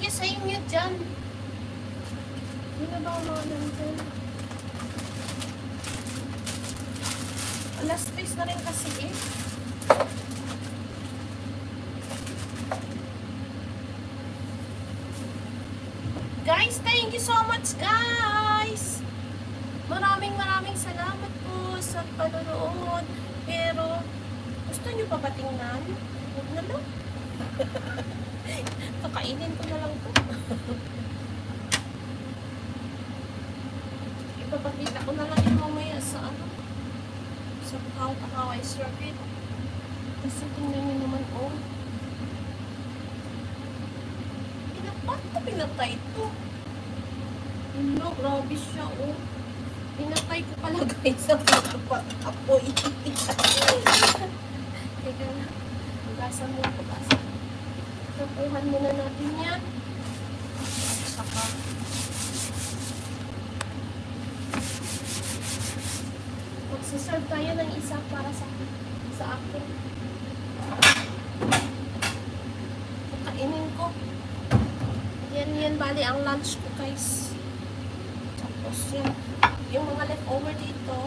you sa inyo dyan. Hindi na ba ang mga nandyan? Alas 3 na rin kasi eh. Guys, thank you so much guys. Maraming salamat po sa panonood. Pero, gusto nyo pa ba tingnan? Huwag na lang. Kakainin ko na lang po. Ipapakita ko na lang yung mamaya sa ano. Sa how I serve it. Kasi tingnan nyo naman, oh. Pinatay ito. Ano, grabe siya, oh. Pinatay ko pala guys sa pag-apoy. Teka na. Hugasan mo, hugasan. Tapuhan muna natin yan. Saka. Magsiserve tayo ng isa para sa akin. Kakainin ko. Yan, bali ang lunch ko guys. Tapos yan. Yung mga leftover dito,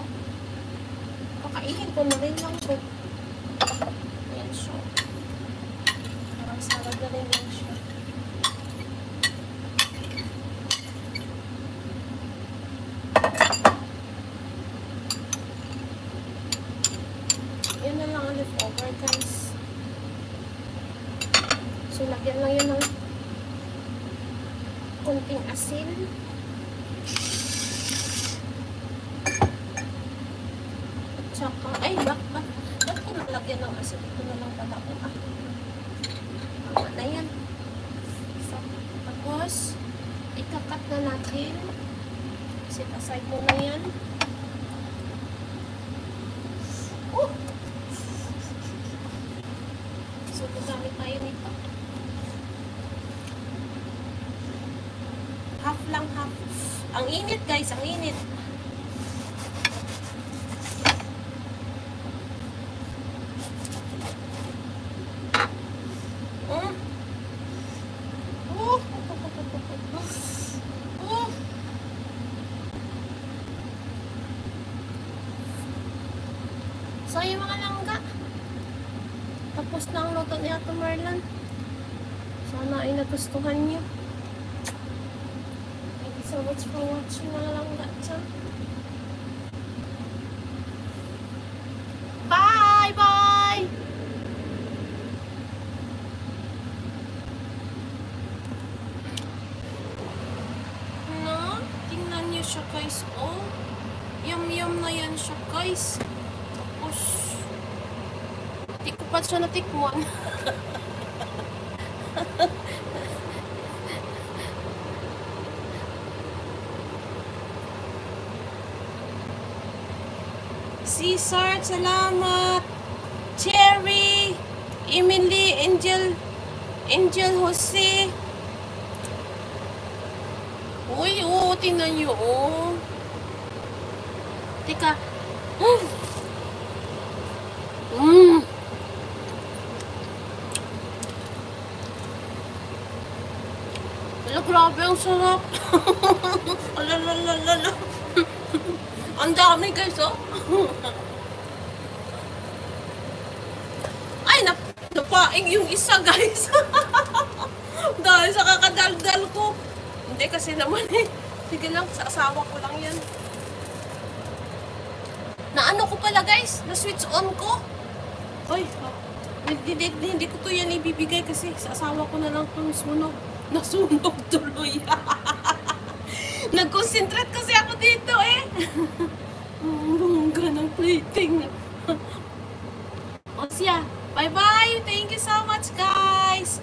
kakainin ko na rin lang po. Ayan siya. Parang salad na rin lang siya. Yan na lang ang leftover guys. So, lagyan lang yan ng konting asin. Tsaka, ay, ba't ko nalagyan ng asin? Ito na lang pala ko. Tama na yan. So, tapos, ikakat na natin. Set aside mo na yan. Oh! So, gagamit tayo nito. Half lang, half. Ang init guys, ang init. So, yung mga langga. Tapos na ang luto ni Ate Marlan. Sana ay nagustuhan niyo. Thank you so much for watching mga langga dyan. Bye! Bye! No? Tingnan niyo siya guys. Oh, yum na yan siya guys. Tapos, di ko pa siya natikman. Cesar, salamat. Cherry, Emily, Angel Jose. Uy, oh, tingnan nyo, oh. Teka. Wala, grabe, ang sarap. Alalalala. Ang dami guys, oh. Ay, napaing yung isa guys. Dahil sa kakadaldal ko. Hindi kasi naman eh. Sige lang, sa asawa ko lang yan. Naano ko pala guys, na-switch on ko. Ay, hindi ko to yan ibibigay kasi sa asawa ko na lang itong sunog. Nasunog tuloy. Nag-concentrate kasi ako dito eh. Bongga ng plating. O siya, bye-bye. Thank you so much guys.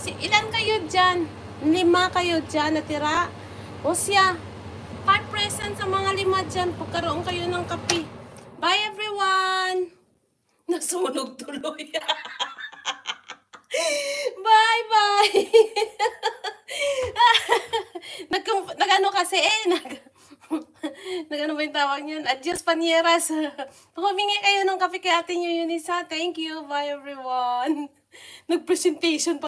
Ilan kayo dyan? 5 kayo dyan natira. O siya, 5 presents sa mga 5 dyan. Pagkaroon kayo ng kape. Bye everyone. Nasunog tuloy. Bye-bye. Nag-ano kasi eh. Nag-ano ba yung tawag niyan? Adios panieras. Humingi kayo ng kape kay Ate Eunice. Thank you. Bye everyone. Nag-presentation pa.